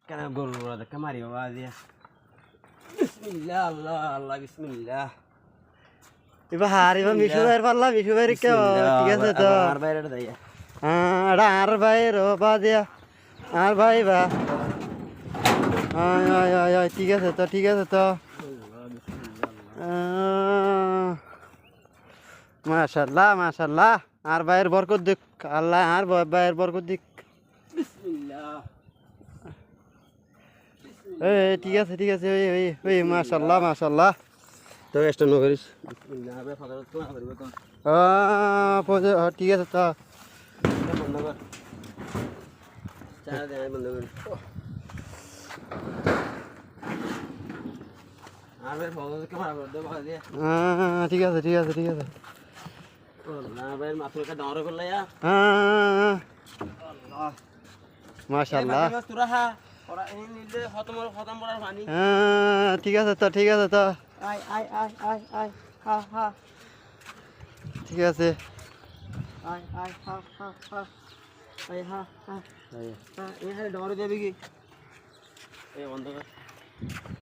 কেন গরু দেখে মারি বাবা দিয়ে বিসমিল্লাহ আল্লাহ আল্লাহ বিসমিল্লাহ এবার হারিবা মিশু ভাইয়ের পারলা মিশু ভাইয়ের কেউ ঠিক আছে তো আর বাইরে দেয় আর ভাইয়ের বা দিয়া আর ভাই বা ঠিক আছে তো ঠিক আছে তো মাশাল্লাহ মাশাল্লাহ আর ভাইয়ের বরকত দিক আল্লাহ আর ভাইয়ের বরকত দিক বিসমিল্লাহ ঠিক আছে ঠিক আছে ওই মাশাল্লাহ মাশাল্লাহ তো এষ্ট ন করিস বিসমিল্লাহ বে ফাদা তো না করিব তো ঠিক আছে তো বন্ধ কর চার দে বন্ধ কর আর বে ফাদা কে মারা দে বাবা দিয়ে ঠিক আছে ঠিক আছে ঠিক আছে না ভাই মাথুরকে দাঁড় করলে আল্লাহ মাশাল্লাহ তোরা হা ওরা এই নিলে খতম করার পানি ঠিক আছে তো ঠিক আছে তো আয় আয় আয় আয় আয় হা হা ঠিক আছে আয় আয় হা হা হা আয় হা হা এই হারে ডরে যাবে কি এই বন্ধ কর